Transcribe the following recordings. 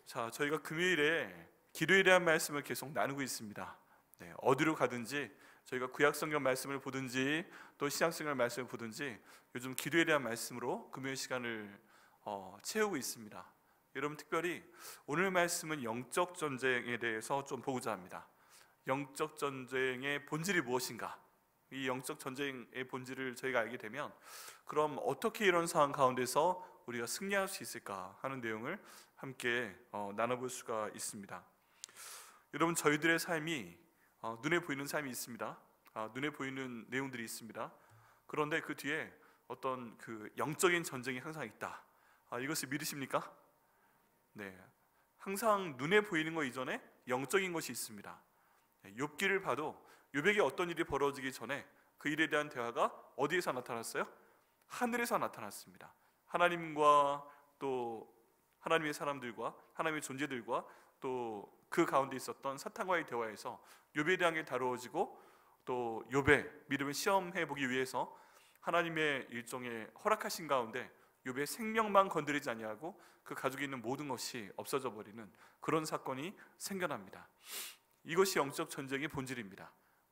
자, 저희가 금요일에 기도에 대한 말씀을 계속 나누고 있습니다. 네, 어디로 가든지 저희가 구약성경 말씀을 보든지 또 신약성경 말씀을 보든지 요즘 기도에 대한 말씀으로 금요일 시간을 채우고 있습니다. 여러분, 특별히 오늘 말씀은 영적 전쟁에 대해서 좀 보고자 합니다. 영적 전쟁의 본질이 무엇인가? 이 영적 전쟁의 본질을 저희가 알게 되면 그럼 어떻게 이런 상황 가운데서 우리가 승리할 수 있을까 하는 내용을 함께 나눠볼 수가 있습니다. 여러분, 저희들의 삶이 눈에 보이는 삶이 있습니다. 눈에 보이는 내용들이 있습니다. 그런데 그 뒤에 어떤 그 영적인 전쟁이 항상 있다. 이것을 믿으십니까? 네, 항상 눈에 보이는 것 이전에 영적인 것이 있습니다. 욥기를 봐도 욥에게 어떤 일이 벌어지기 전에 그 일에 대한 대화가 어디에서 나타났어요? 하늘에서 나타났습니다. 하나님과 또 하나님의 사람들과 하나님의 존재들과 또 그 가운데 있었던 사탄과의 대화에서 욥에 대한 게 다루어지고 또 욥의 믿음을 시험해 보기 위해서 하나님의 일종의 허락하신 가운데 욥의 생명만 건드리지 아니하고 그 가족에 있는 모든 것이 없어져 버리는 그런 사건이 생겨납니다. 이것이 영적 전쟁의 본질입니다.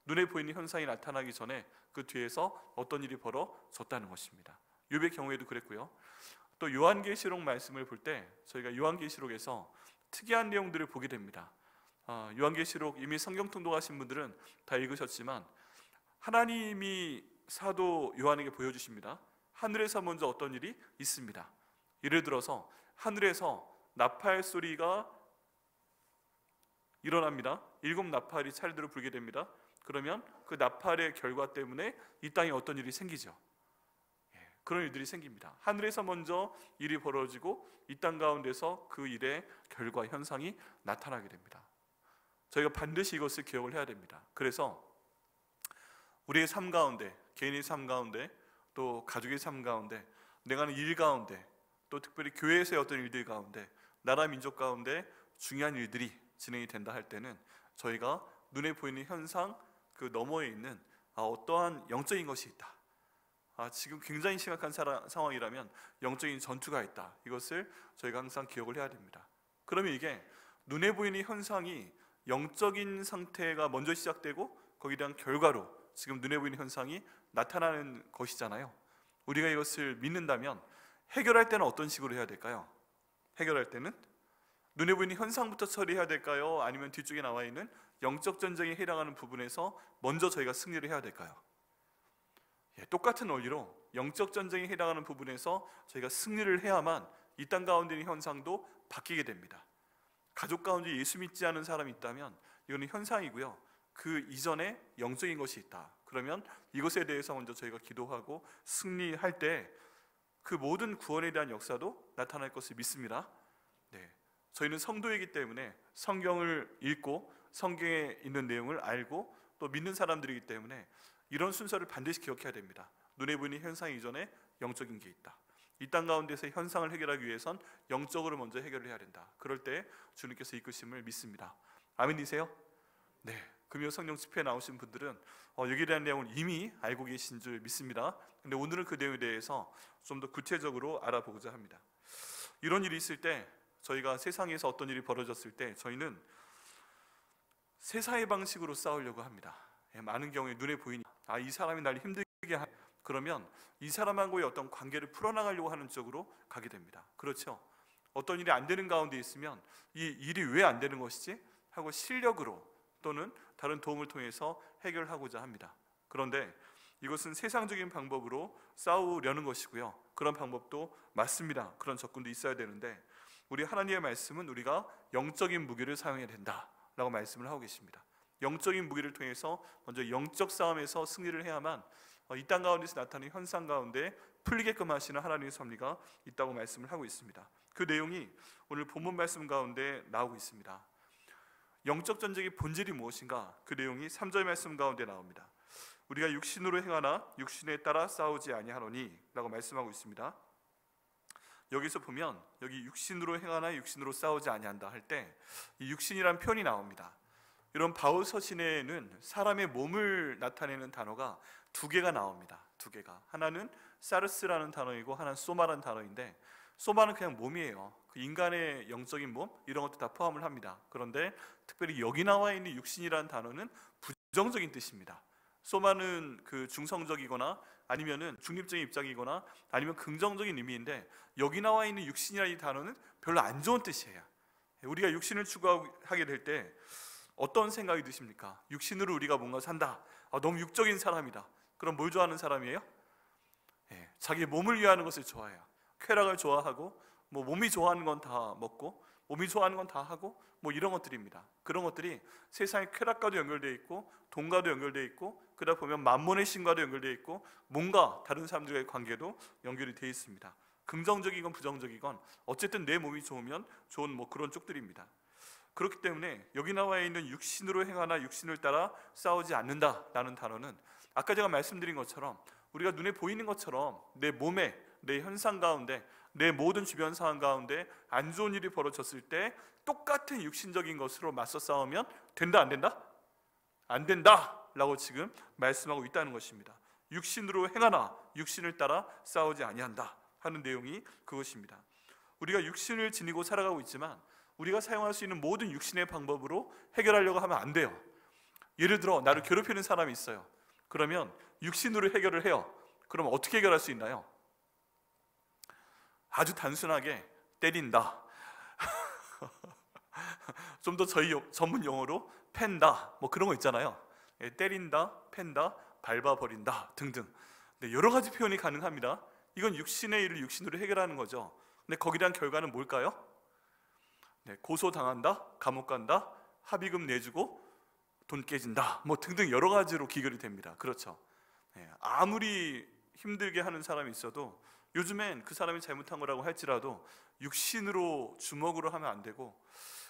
눈에 보이는 현상이 나타나기 전에 그 뒤에서 어떤 일이 벌어졌다는 것입니다. 욥의 경우에도 그랬고요. 또 요한계시록 말씀을 볼 때 저희가 요한계시록에서 특이한 내용들을 보게 됩니다. 요한계시록 이미 성경 통독하신 분들은 다 읽으셨지만 하나님이 사도 요한에게 보여주십니다. 하늘에서 먼저 어떤 일이 있습니다. 예를 들어서 하늘에서 나팔 소리가 일어납니다. 7 나팔이 차례대로 불게 됩니다. 그러면 그 나팔의 결과 때문에 이 땅에 어떤 일이 생기죠. 그런 일들이 생깁니다. 하늘에서 먼저 일이 벌어지고 이 땅 가운데서 그 일의 결과 현상이 나타나게 됩니다. 저희가 반드시 이것을 기억을 해야 됩니다. 그래서 우리의 삶 가운데, 개인의 삶 가운데, 또 가족의 삶 가운데, 내가 하는 일 가운데, 또 특별히 교회에서의 어떤 일들 가운데, 나라 민족 가운데 중요한 일들이 진행이 된다 할 때는 저희가 눈에 보이는 현상 그 너머에 있는 어떠한 영적인 것이 있다. 지금 굉장히 심각한 상황이라면 영적인 전투가 있다. 이것을 저희가 항상 기억을 해야 됩니다. 그러면 이게 눈에 보이는 현상이 영적인 상태가 먼저 시작되고 거기에 대한 결과로 지금 눈에 보이는 현상이 나타나는 것이잖아요. 우리가 이것을 믿는다면 해결할 때는 어떤 식으로 해야 될까요? 해결할 때는 눈에 보이는 현상부터 처리해야 될까요? 아니면 뒤쪽에 나와 있는 영적 전쟁에 해당하는 부분에서 먼저 저희가 승리를 해야 될까요? 똑같은 원리로 영적 전쟁에 해당하는 부분에서 저희가 승리를 해야만 이 땅 가운데 있는 현상도 바뀌게 됩니다. 가족 가운데 예수 믿지 않은 사람이 있다면 이거는 현상이고요. 그 이전에 영적인 것이 있다. 그러면 이것에 대해서 먼저 저희가 기도하고 승리할 때 그 모든 구원에 대한 역사도 나타날 것을 믿습니다. 네, 저희는 성도이기 때문에 성경을 읽고 성경에 있는 내용을 알고 또 믿는 사람들이기 때문에 이런 순서를 반드시 기억해야 됩니다. 눈에 보이는 현상 이전에 영적인 게 있다. 이 땅 가운데서 현상을 해결하기 위해선 영적으로 먼저 해결을 해야 된다. 그럴 때 주님께서 이끄심을 믿습니다. 아멘이세요? 네, 금요 성령 집회에 나오신 분들은 여기에 대한 내용을 이미 알고 계신 줄 믿습니다. 근데 오늘은 그 내용에 대해서 좀 더 구체적으로 알아보고자 합니다. 이런 일이 있을 때 저희가 세상에서 어떤 일이 벌어졌을 때 저희는 세상의 방식으로 싸우려고 합니다. 많은 경우에 눈에 보이니 이 사람이 나를 힘들게 하 그러면 이 사람하고의 어떤 관계를 풀어나가려고 하는 쪽으로 가게 됩니다. 그렇죠? 어떤 일이 안 되는 가운데 있으면 이 일이 왜 안 되는 것이지? 하고 실력으로 또는 다른 도움을 통해서 해결하고자 합니다. 그런데 이것은 세상적인 방법으로 싸우려는 것이고요. 그런 방법도 맞습니다. 그런 접근도 있어야 되는데 우리 하나님의 말씀은 우리가 영적인 무기를 사용해야 된다라고 말씀을 하고 계십니다. 영적인 무기를 통해서 먼저 영적 싸움에서 승리를 해야만 이 땅 가운데서 나타나는 현상 가운데 풀리게끔 하시는 하나님의 섭리가 있다고 말씀을 하고 있습니다. 그 내용이 오늘 본문 말씀 가운데 나오고 있습니다. 영적 전쟁의 본질이 무엇인가? 그 내용이 3절 말씀 가운데 나옵니다. 우리가 육신으로 행하나 육신에 따라 싸우지 아니하노니 라고 말씀하고 있습니다. 여기서 보면 여기 육신으로 행하나 육신으로 싸우지 아니한다 할 때 이 육신이란 표현이 나옵니다. 이런 바울 서신에는 사람의 몸을 나타내는 단어가 2개가 나옵니다. 2개가. 하나는 사르스라는 단어이고 하나는 소마라는 단어인데 소마는 그냥 몸이에요. 그 인간의 영적인 몸 이런 것도 다 포함을 합니다. 그런데 특별히 여기 나와 있는 육신이라는 단어는 부정적인 뜻입니다. 소마는 그 중성적이거나 아니면은 중립적인 입장이거나 아니면 긍정적인 의미인데, 여기 나와 있는 육신이라는 이 단어는 별로 안 좋은 뜻이에요. 우리가 육신을 추구하게 될 때 어떤 생각이 드십니까? 육신으로 우리가 뭔가 산다. 너무 육적인 사람이다. 그럼 뭘 좋아하는 사람이에요? 자기 몸을 위하는 것을 좋아해요. 쾌락을 좋아하고, 뭐 몸이 좋아하는 건 다 먹고, 몸이 좋아하는 건 다 하고, 뭐 이런 것들입니다. 그런 것들이 세상의 쾌락과도 연결되어 있고, 돈과도 연결되어 있고, 그러다 보면 만몬의 신과도 연결되어 있고, 뭔가 다른 사람들과의 관계도 연결이 되어 있습니다. 긍정적이건 부정적이건 어쨌든 내 몸이 좋으면 좋은 뭐 그런 쪽들입니다. 그렇기 때문에 여기 나와 있는 육신으로 행하나 육신을 따라 싸우지 않는다라는 단어는 아까 제가 말씀드린 것처럼 우리가 눈에 보이는 것처럼 내 몸에, 내 현상 가운데, 내 모든 주변 상황 가운데 안 좋은 일이 벌어졌을 때 똑같은 육신적인 것으로 맞서 싸우면 된다 안 된다? 안 된다라고 지금 말씀하고 있다는 것입니다. 육신으로 행하나 육신을 따라 싸우지 아니한다 하는 내용이 그것입니다. 우리가 육신을 지니고 살아가고 있지만 우리가 사용할 수 있는 모든 육신의 방법으로 해결하려고 하면 안 돼요. 예를 들어 나를 괴롭히는 사람이 있어요. 그러면 육신으로 해결을 해요. 그럼 어떻게 해결할 수 있나요? 아주 단순하게 때린다. 좀 더 저희 전문 용어로 팬다, 뭐 그런 거 있잖아요. 때린다, 팬다, 밟아버린다 등등. 네, 여러 가지 표현이 가능합니다. 이건 육신의 일을 육신으로 해결하는 거죠. 근데 거기에 대한 결과는 뭘까요? 네, 고소당한다, 감옥 간다, 합의금 내주고 돈 깨진다, 뭐 등등 여러 가지로 귀결이 됩니다. 그렇죠. 네, 아무리 힘들게 하는 사람이 있어도 요즘엔 그 사람이 잘못한 거라고 할지라도 육신으로 주먹으로 하면 안 되고,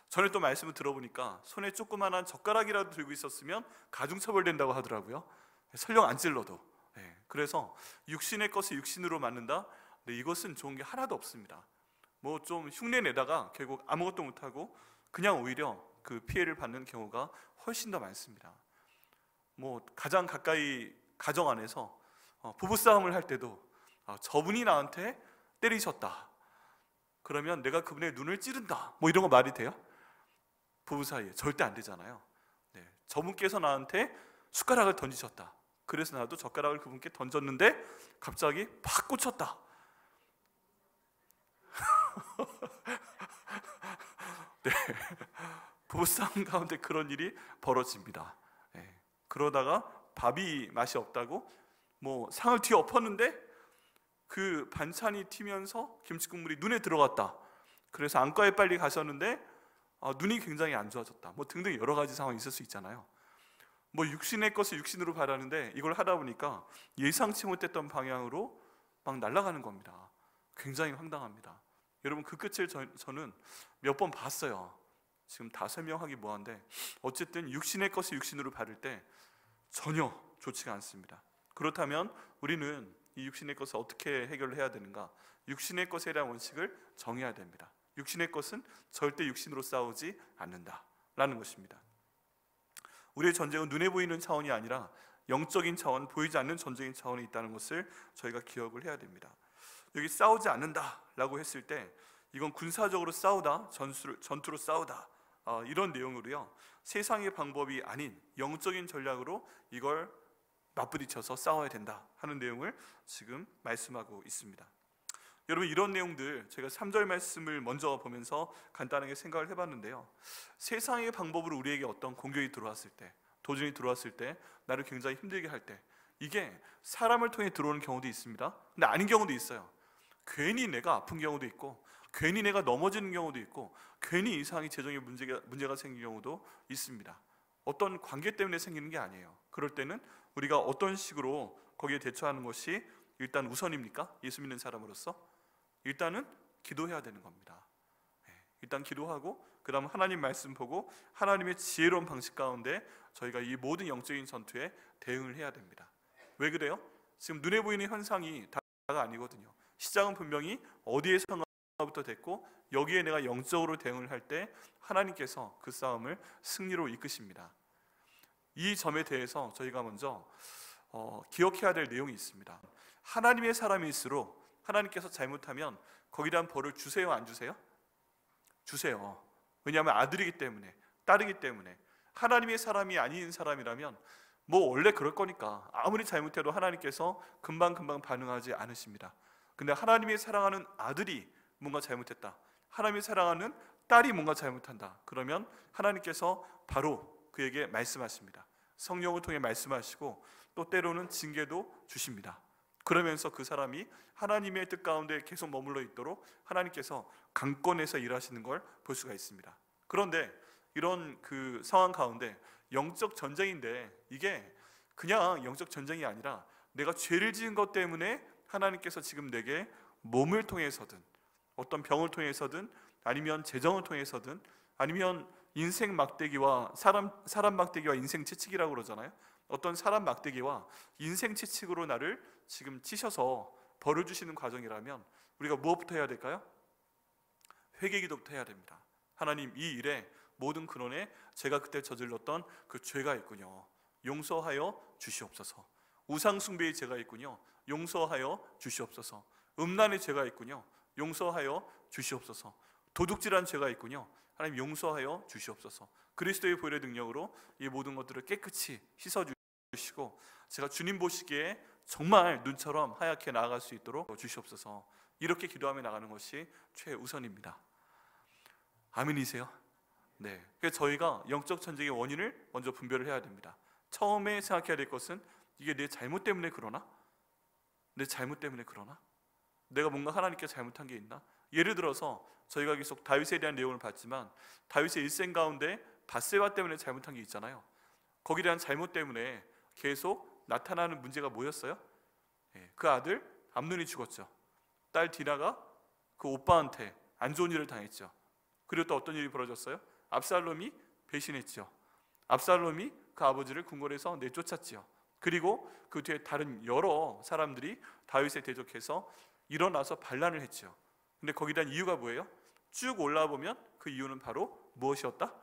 전에 또 말씀을 들어보니까 손에 조그만한 젓가락이라도 들고 있었으면 가중처벌된다고 하더라고요. 설령 안 찔러도. 네, 그래서 육신의 것을 육신으로 맞는다? 네, 이것은 좋은 게 하나도 없습니다. 뭐 좀 흉내 내다가 결국 아무것도 못하고 그냥 오히려 그 피해를 받는 경우가 훨씬 더 많습니다. 뭐 가장 가까이 가정 안에서 부부싸움을 할 때도 저분이 나한테 때리셨다, 그러면 내가 그분의 눈을 찌른다, 뭐 이런 거 말이 돼요? 부부 사이에 절대 안 되잖아요. 네, 저분께서 나한테 숟가락을 던지셨다, 그래서 나도 젓가락을 그분께 던졌는데 갑자기 팍 꽂혔다. 네, 부부싸움 가운데 그런 일이 벌어집니다. 네, 그러다가 밥이 맛이 없다고 뭐 상을 뒤에 엎었는데 그 반찬이 튀면서 김치 국물이 눈에 들어갔다. 그래서 안과에 빨리 가셨는데 눈이 굉장히 안 좋아졌다, 뭐 등등 여러 가지 상황이 있을 수 있잖아요. 뭐 육신의 것을 육신으로 바라는데 이걸 하다 보니까 예상치 못했던 방향으로 막 날아가는 겁니다. 굉장히 황당합니다. 여러분, 그 끝을 저는 몇 번 봤어요. 지금 다 설명하기 뭐한데 어쨌든 육신의 것을 육신으로 바를 때 전혀 좋지가 않습니다. 그렇다면 우리는 이 육신의 것을 어떻게 해결을 해야 되는가? 육신의 것에 대한 원칙을 정해야 됩니다. 육신의 것은 절대 육신으로 싸우지 않는다라는 것입니다. 우리의 전쟁은 눈에 보이는 차원이 아니라 영적인 차원, 보이지 않는 전쟁인 차원이 있다는 것을 저희가 기억을 해야 됩니다. 여기 싸우지 않는다라고 했을 때 이건 군사적으로 싸우다, 전투로 싸우다, 이런 내용으로요, 세상의 방법이 아닌 영적인 전략으로 이걸 맞부딪혀서 싸워야 된다 하는 내용을 지금 말씀하고 있습니다. 여러분, 이런 내용들 제가 3절 말씀을 먼저 보면서 간단하게 생각을 해봤는데요, 세상의 방법으로 우리에게 어떤 공격이 들어왔을 때, 도전이 들어왔을 때, 나를 굉장히 힘들게 할 때, 이게 사람을 통해 들어오는 경우도 있습니다. 근데 아닌 경우도 있어요. 괜히 내가 아픈 경우도 있고, 괜히 내가 넘어지는 경우도 있고, 괜히 이상이 재정에 문제가 생긴 경우도 있습니다. 어떤 관계 때문에 생기는 게 아니에요. 그럴 때는 우리가 어떤 식으로 거기에 대처하는 것이 일단 우선입니까? 예수 믿는 사람으로서 일단은 기도해야 되는 겁니다. 일단 기도하고 그 다음 하나님 말씀 보고 하나님의 지혜로운 방식 가운데 저희가 이 모든 영적인 전투에 대응을 해야 됩니다. 왜 그래요? 지금 눈에 보이는 현상이 다가 아니거든요. 시작은 분명히 어디에서부터 됐고, 여기에 내가 영적으로 대응을 할 때 하나님께서 그 싸움을 승리로 이끄십니다. 이 점에 대해서 저희가 먼저 기억해야 될 내용이 있습니다. 하나님의 사람일수록 하나님께서 잘못하면 거기에 대한 벌을 주세요, 안 주세요? 주세요. 왜냐하면 아들이기 때문에, 딸이기 때문에. 하나님의 사람이 아닌 사람이라면 뭐 원래 그럴 거니까 아무리 잘못해도 하나님께서 금방금방 반응하지 않으십니다. 근데 하나님이 사랑하는 아들이 뭔가 잘못했다, 하나님이 사랑하는 딸이 뭔가 잘못한다, 그러면 하나님께서 바로 그에게 말씀하십니다. 성령을 통해 말씀하시고 또 때로는 징계도 주십니다. 그러면서 그 사람이 하나님의 뜻 가운데 계속 머물러 있도록 하나님께서 강권해서 일하시는 걸 볼 수가 있습니다. 그런데 이런 그 상황 가운데 영적 전쟁인데, 이게 그냥 영적 전쟁이 아니라 내가 죄를 지은 것 때문에 하나님께서 지금 내게 몸을 통해서든 어떤 병을 통해서든 아니면 재정을 통해서든 아니면 인생 막대기와 사람 막대기와 인생 채찍이라고 그러잖아요. 어떤 사람 막대기와 인생 채찍으로 나를 지금 치셔서 벌을 주시는 과정이라면 우리가 무엇부터 해야 될까요? 회개기도부터 해야 됩니다. 하나님, 이 일에 모든 근원에 제가 그때 저질렀던 그 죄가 있군요. 용서하여 주시옵소서. 우상 숭배의 죄가 있군요. 용서하여 주시옵소서. 음란의 죄가 있군요. 용서하여 주시옵소서. 도둑질한 죄가 있군요. 하나님 용서하여 주시옵소서. 그리스도의 보혈의 능력으로 이 모든 것들을 깨끗이 씻어주시고 제가 주님 보시기에 정말 눈처럼 하얗게 나아갈 수 있도록 주시옵소서. 이렇게 기도하며 나가는 것이 최우선입니다. 아멘이세요? 네. 그래서 저희가 영적 전쟁의 원인을 먼저 분별을 해야 됩니다. 처음에 생각해야 될 것은 이게 내 잘못 때문에 그러나? 내 잘못 때문에 그러나? 내가 뭔가 하나님께 잘못한 게 있나? 예를 들어서 저희가 계속 다윗에 대한 내용을 봤지만 다윗의 일생 가운데 밧세바 때문에 잘못한 게 있잖아요. 거기에 대한 잘못 때문에 계속 나타나는 문제가 뭐였어요? 그 아들 암논이 죽었죠. 딸 디나가 그 오빠한테 안 좋은 일을 당했죠. 그리고 또 어떤 일이 벌어졌어요? 압살롬이 배신했죠. 압살롬이 그 아버지를 궁궐에서 내쫓았죠. 그리고 그 뒤에 다른 여러 사람들이 다윗에 대적해서 일어나서 반란을 했죠. 근데 거기에 대한 이유가 뭐예요? 쭉 올라와 보면 그 이유는 바로 무엇이었다?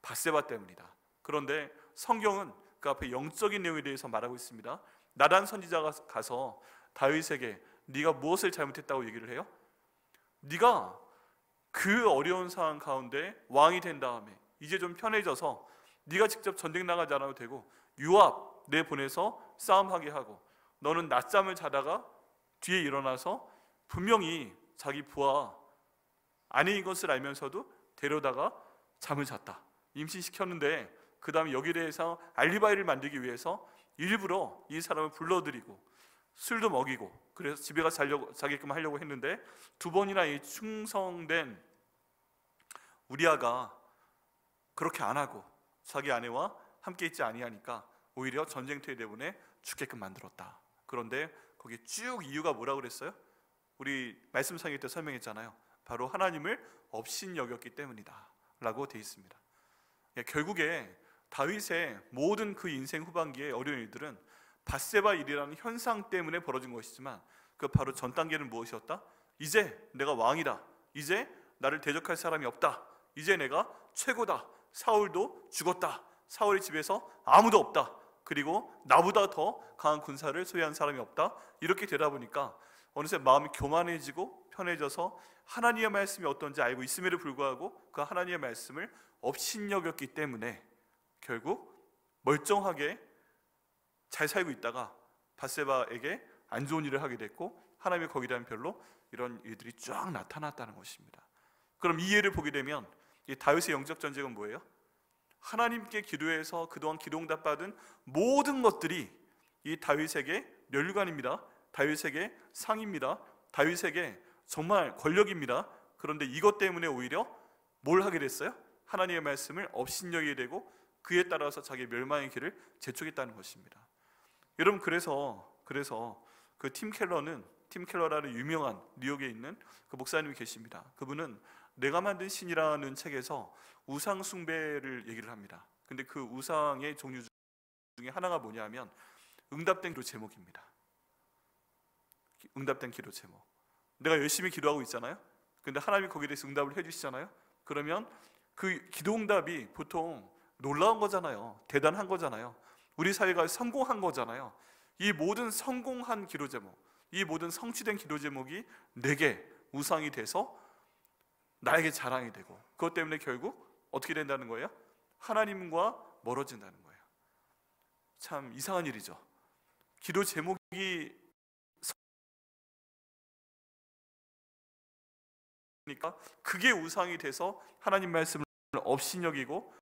밧세바 때문이다. 그런데 성경은 그 앞에 영적인 내용에 대해서 말하고 있습니다. 나단 선지자가 가서 다윗에게 네가 무엇을 잘못했다고 얘기를 해요? 네가 그 어려운 상황 가운데 왕이 된 다음에 이제 좀 편해져서 네가 직접 전쟁 나가지 않아도 되고 요압 내보내서 싸움하게 하고 너는 낮잠을 자다가 뒤에 일어나서 분명히 자기 부하 아내인 것을 알면서도 데려다가 잠을 잤다. 임신시켰는데 그 다음에 여기에 대해서 알리바이를 만들기 위해서 일부러 이 사람을 불러들이고 술도 먹이고 그래서 집에 가서 자게끔 하려고 했는데 두 번이나 이 충성된 우리아가 그렇게 안 하고 자기 아내와 함께 있지 아니하니까 오히려 전쟁터에 내보내 죽게끔 만들었다. 그런데 거기에 쭉 이유가 뭐라고 그랬어요? 우리 말씀상에 때 설명했잖아요. 바로 하나님을 업신여겼기 때문이다 라고 되어 있습니다. 결국에 다윗의 모든 그 인생 후반기의 어려운 일들은 밧세바 일이라는 현상 때문에 벌어진 것이지만 그 바로 전 단계는 무엇이었다? 이제 내가 왕이다. 이제 나를 대적할 사람이 없다. 이제 내가 최고다. 사울도 죽었다. 사울의 집에서 아무도 없다. 그리고 나보다 더 강한 군사를 소유한 사람이 없다. 이렇게 되다 보니까 어느새 마음이 교만해지고 편해져서 하나님의 말씀이 어떤지 알고 있음에도 불구하고 그 하나님의 말씀을 업신여겼기 때문에 결국 멀쩡하게 잘 살고 있다가 밧세바에게 안 좋은 일을 하게 됐고 하나님의 거기에 대한 별로 이런 일들이 쫙 나타났다는 것입니다. 그럼 이 예를 보게 되면 이 다윗의 영적 전쟁은 뭐예요? 하나님께 기도해서 그동안 기도응답 받은 모든 것들이 이 다윗에게 면류관입니다. 다윗에게 상입니다. 다윗에게 정말 권력입니다. 그런데 이것 때문에 오히려 뭘 하게 됐어요? 하나님의 말씀을 업신여기게 되고 그에 따라서 자기의 멸망의 길을 재촉했다는 것입니다. 여러분 그래서 그 팀 켈러라는 유명한 뉴욕에 있는 그 목사님이 계십니다. 그분은 내가 만든 신이라는 책에서 우상 숭배를 얘기를 합니다. 근데 그 우상의 종류 중에 하나가 뭐냐면 응답된 기도 제목입니다. 응답된 기도 제목. 내가 열심히 기도하고 있잖아요. 근데 하나님이 거기에 대해서 응답을 해주시잖아요. 그러면 그 기도 응답이 보통 놀라운 거잖아요. 대단한 거잖아요. 우리 사회가 성공한 거잖아요. 이 모든 성공한 기도 제목, 이 모든 성취된 기도 제목이 내게 우상이 돼서 나에게 자랑이 되고, 그것 때문에 결국 어떻게 된다는 거예요? 하나님과 멀어진다는 거예요. 참 이상한 일이죠. 기도 제목이 그러니까 그게 우상이 돼서 하나님 말씀을 업신여기고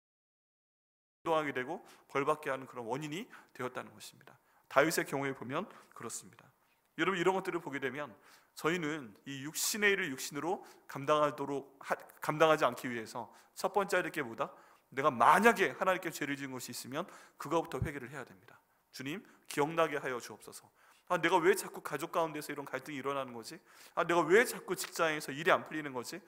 행동하게 되고 벌받게 하는 그런 원인이 되었다는 것입니다. 다윗의 경우에 보면 그렇습니다. 여러분, 이런 것들을 보게 되면 저희는 이 육신의 일을 육신으로 감당하지 않기 위해서 첫 번째 할 게 뭐다? 내가 만약에 하나님께 죄를 지은 것이 있으면 그거부터 회개를 해야 됩니다. 주님, 기억나게 하여 주옵소서. 내가 왜 자꾸 가족 가운데서 이런 갈등이 일어나는 거지? 내가 왜 자꾸 직장에서 일이 안 풀리는 거지?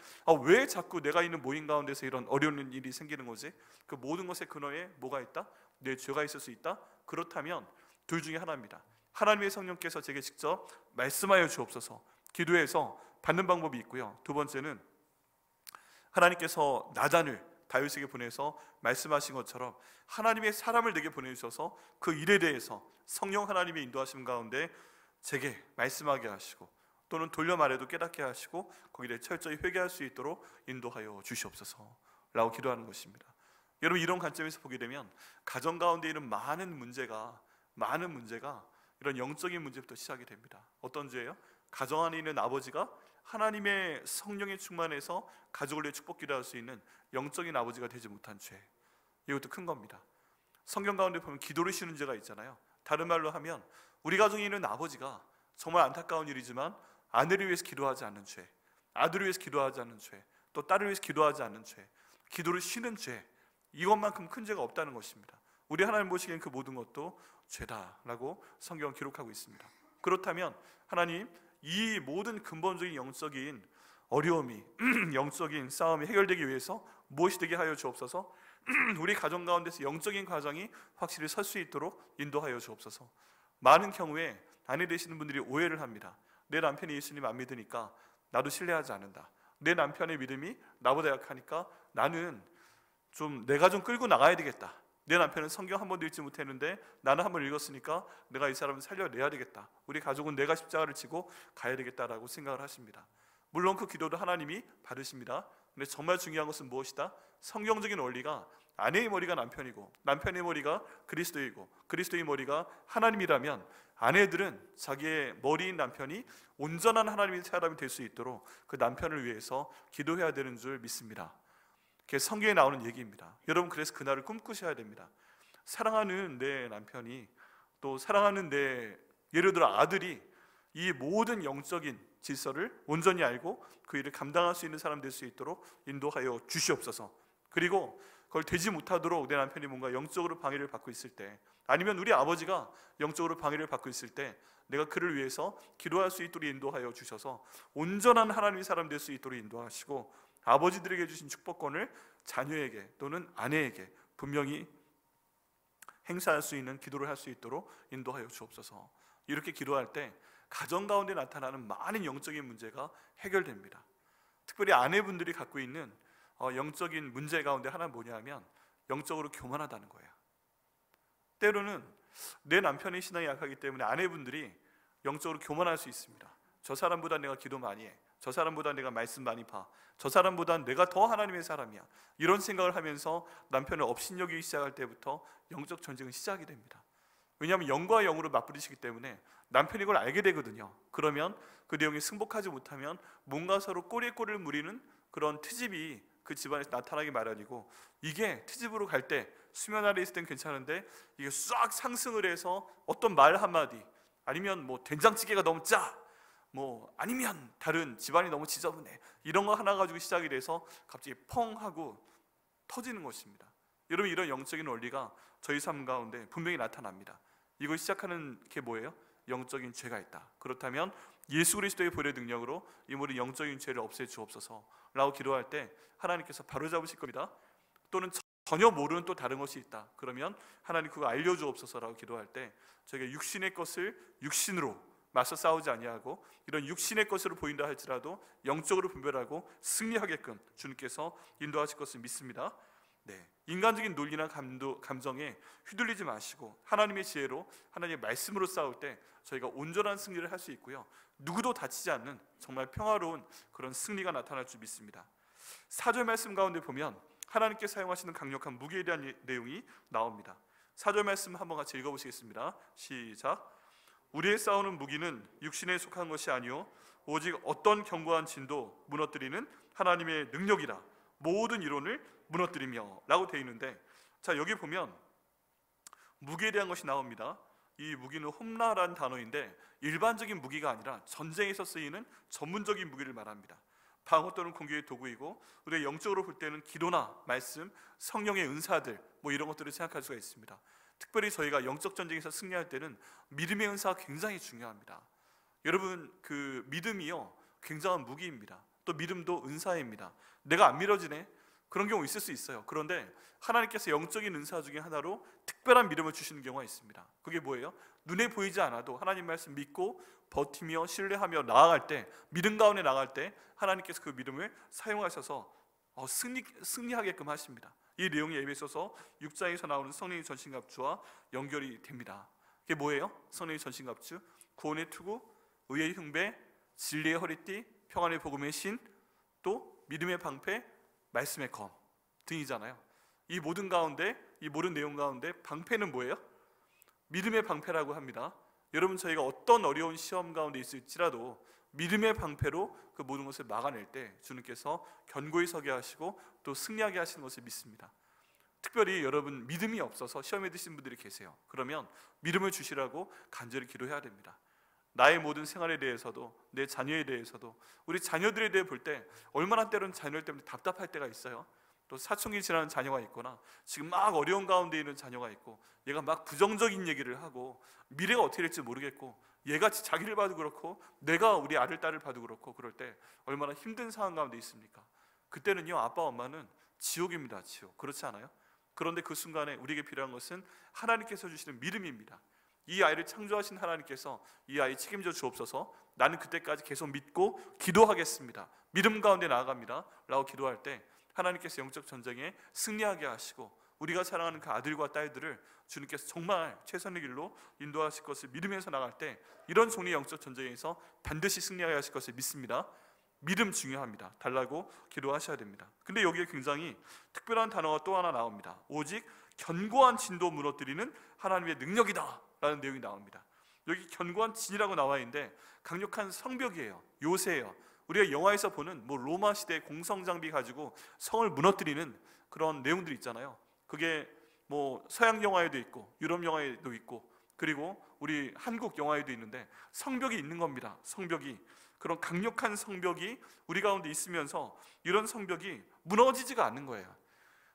왜 자꾸 내가 있는 모임 가운데서 이런 어려운 일이 생기는 거지? 그 모든 것의 근원에 뭐가 있다? 내 죄가 있을 수 있다? 그렇다면 둘 중에 하나입니다. 하나님의 성령께서 제게 직접 말씀하여 주옵소서, 기도해서 받는 방법이 있고요. 두 번째는 하나님께서 나단을 다윗에게 보내서 말씀하신 것처럼 하나님의 사람을 내게 보내주셔서 그 일에 대해서 성령 하나님의 인도하심 가운데 제게 말씀하게 하시고, 또는 돌려 말해도 깨닫게 하시고 거기에 철저히 회개할 수 있도록 인도하여 주시옵소서 라고 기도하는 것입니다. 여러분, 이런 관점에서 보게 되면 가정 가운데 있는 많은 문제가 이런 영적인 문제부터 시작이 됩니다. 어떤 죄예요? 가정 안에 있는 아버지가 하나님의 성령에 충만해서 가족을 위해 축복 기도할 수 있는 영적인 아버지가 되지 못한 죄, 이것도 큰 겁니다. 성경 가운데 보면 기도를 쉬는 죄가 있잖아요. 다른 말로 하면 우리 가정에 있는 아버지가 정말 안타까운 일이지만 아내를 위해서 기도하지 않는 죄, 아들을 위해서 기도하지 않는 죄, 또 딸을 위해서 기도하지 않는 죄, 기도를 쉬는 죄, 이것만큼 큰 죄가 없다는 것입니다. 우리 하나님 보시기엔 그 모든 것도 죄다라고 성경은 기록하고 있습니다. 그렇다면 하나님, 이 모든 근본적인 영적인 어려움이 영적인 싸움이 해결되기 위해서 무엇이 되게 하여 주옵소서. 우리 가정 가운데서 영적인 과정이 확실히 설 수 있도록 인도하여 주옵소서. 많은 경우에 아내 되시는 분들이 오해를 합니다. 내 남편이 예수님 안 믿으니까 나도 신뢰하지 않는다. 내 남편의 믿음이 나보다 약하니까 나는 내가 좀 끌고 나가야 되겠다. 내 남편은 성경 한 번도 읽지 못했는데 나는 한 번 읽었으니까 내가 이 사람을 살려내야 되겠다. 우리 가족은 내가 십자가를 지고 가야 되겠다라고 생각을 하십니다. 물론 그 기도도 하나님이 받으십니다. 근데 정말 중요한 것은 무엇이다? 성경적인 원리가 아내의 머리가 남편이고 남편의 머리가 그리스도이고 그리스도의 머리가 하나님이라면 아내들은 자기의 머리인 남편이 온전한 하나님의 사람이 될 수 있도록 그 남편을 위해서 기도해야 되는 줄 믿습니다. 그게 성경에 나오는 얘기입니다. 여러분, 그래서 그날을 꿈꾸셔야 됩니다. 사랑하는 내 남편이, 또 사랑하는 내 예를 들어 아들이 이 모든 영적인 질서를 온전히 알고 그 일을 감당할 수 있는 사람 될 수 있도록 인도하여 주시옵소서. 그리고 그걸 되지 못하도록 내 남편이 뭔가 영적으로 방해를 받고 있을 때, 아니면 우리 아버지가 영적으로 방해를 받고 있을 때 내가 그를 위해서 기도할 수 있도록 인도하여 주셔서 온전한 하나님의 사람 될 수 있도록 인도하시고, 아버지들에게 주신 축복권을 자녀에게 또는 아내에게 분명히 행사할 수 있는 기도를 할 수 있도록 인도하여 주옵소서. 이렇게 기도할 때 가정 가운데 나타나는 많은 영적인 문제가 해결됩니다. 특별히 아내분들이 갖고 있는 영적인 문제 가운데 하나는 뭐냐면 영적으로 교만하다는 거예요. 때로는 내 남편의 신앙이 약하기 때문에 아내분들이 영적으로 교만할 수 있습니다. 저 사람보다 내가 기도 많이 해, 저 사람보다 내가 말씀 많이 봐, 저 사람보다 내가 더 하나님의 사람이야, 이런 생각을 하면서 남편을 업신여기기 시작할 때부터 영적 전쟁은 시작이 됩니다. 왜냐하면 영과 영으로 맞부딪히기 때문에 남편이 그걸 알게 되거든요. 그러면 그 내용에 승복하지 못하면 뭔가 서로 꼬리에 꼬리를 물리는 그런 트집이 그 집안에서 나타나기 마련이고, 이게 트집으로 갈 때 수면 아래 있을 땐 괜찮은데 이게 싹 상승을 해서 어떤 말 한마디, 아니면 된장찌개가 너무 짜, 아니면 다른 집안이 너무 지저분해, 이런 거 하나 가지고 시작이 돼서 갑자기 펑 하고 터지는 것입니다. 여러분, 이런 영적인 원리가 저희 삶 가운데 분명히 나타납니다. 이걸 시작하는 게 뭐예요? 영적인 죄가 있다. 그렇다면 예수 그리스도의 보혈의 능력으로 이 모든 영적인 죄를 없애 주옵소서 라고 기도할 때 하나님께서 바로잡으실 겁니다. 또는 전혀 모르는 또 다른 것이 있다. 그러면 하나님 그거 알려주옵소서라고 기도할 때 저희가 육신의 것을 육신으로 맞서 싸우지 아니하고 이런 육신의 것으로 보인다 할지라도 영적으로 분별하고 승리하게끔 주님께서 인도하실 것을 믿습니다. 인간적인 논리나 감정에 휘둘리지 마시고 하나님의 지혜로, 하나님의 말씀으로 싸울 때 저희가 온전한 승리를 할 수 있고요, 누구도 다치지 않는 정말 평화로운 그런 승리가 나타날 줄 믿습니다. 4절 말씀 가운데 보면 하나님께 사용하시는 강력한 무기에 대한 내용이 나옵니다. 4절 말씀 한번 같이 읽어보시겠습니다. 시작. 우리의 싸우는 무기는 육신에 속한 것이 아니요 오직 어떤 견고한 진도 무너뜨리는 하나님의 능력이라 모든 이론을 무너뜨리며 라고 되어 있는데, 자, 여기 보면 무기에 대한 것이 나옵니다. 이 무기는 홈라라는 단어인데 일반적인 무기가 아니라 전쟁에서 쓰이는 전문적인 무기를 말합니다. 방어 또는 공격의 도구이고, 우리가 영적으로 볼 때는 기도나 말씀, 성령의 은사들 이런 것들을 생각할 수가 있습니다. 특별히 저희가 영적 전쟁에서 승리할 때는 믿음의 은사가 굉장히 중요합니다. 여러분, 그 믿음이요 굉장한 무기입니다. 또 믿음도 은사입니다. 내가 안 믿어지네, 그런 경우 있을 수 있어요. 그런데 하나님께서 영적인 은사 중에 하나로 특별한 믿음을 주시는 경우가 있습니다. 그게 뭐예요? 눈에 보이지 않아도 하나님 말씀 믿고 버티며 신뢰하며 나아갈 때, 믿음 가운데 나아갈 때 하나님께서 그 믿음을 사용하셔서 승리하게끔 하십니다. 이 내용이 에베소서 6장에서 나오는 성령의 전신갑주와 연결이 됩니다. 그게 뭐예요? 성령의 전신갑주, 구원의 투구, 의의 흉배, 진리의 허리띠, 평안의 복음의 신, 또 믿음의 방패, 말씀의 검 등이잖아요. 이 모든 가운데, 이 모든 내용 가운데 방패는 뭐예요? 믿음의 방패라고 합니다. 여러분, 저희가 어떤 어려운 시험 가운데 있을지라도 믿음의 방패로 그 모든 것을 막아낼 때 주님께서 견고히 서게 하시고 또 승리하게 하시는 것을 믿습니다. 특별히 여러분, 믿음이 없어서 시험에 드신 분들이 계세요. 그러면 믿음을 주시라고 간절히 기도해야 됩니다. 나의 모든 생활에 대해서도, 내 자녀에 대해서도, 우리 자녀들에 대해 볼 때 얼마나 때로는 자녀 때문에 답답할 때가 있어요. 또 사춘기 지나는 자녀가 있거나 지금 막 어려운 가운데 있는 자녀가 있고, 얘가 막 부정적인 얘기를 하고 미래가 어떻게 될지 모르겠고, 얘가 자기를 봐도 그렇고 내가 우리 아들 딸을 봐도 그렇고, 그럴 때 얼마나 힘든 상황 가운데 있습니까? 그때는요, 아빠 엄마는 지옥입니다. 지옥. 그렇지 않아요? 그런데 그 순간에 우리에게 필요한 것은 하나님께서 주시는 믿음입니다. 이 아이를 창조하신 하나님께서 이 아이 책임져 주옵소서, 나는 그때까지 계속 믿고 기도하겠습니다, 믿음 가운데 나아갑니다 라고 기도할 때 하나님께서 영적 전쟁에 승리하게 하시고, 우리가 사랑하는 그 아들과 딸들을 주님께서 정말 최선의 길로 인도하실 것을 믿으면서 나갈 때 이런 종류의 영적 전쟁에서 반드시 승리하게 하실 것을 믿습니다. 믿음 중요합니다. 달라고 기도하셔야 됩니다. 근데 여기에 굉장히 특별한 단어가 또 하나 나옵니다. 오직 견고한 진도 무너뜨리는 하나님의 능력이다 라는 내용이 나옵니다. 여기 견고한 진이라고 나와 있는데 강력한 성벽이에요. 요새예요. 우리가 영화에서 보는 로마 시대 공성 장비 가지고 성을 무너뜨리는 그런 내용들이 있잖아요. 그게 서양 영화에도 있고 유럽 영화에도 있고, 그리고 우리 한국 영화에도 있는데 성벽이 있는 겁니다. 성벽이, 그런 강력한 성벽이 우리 가운데 있으면서 이런 성벽이 무너지지가 않는 거예요.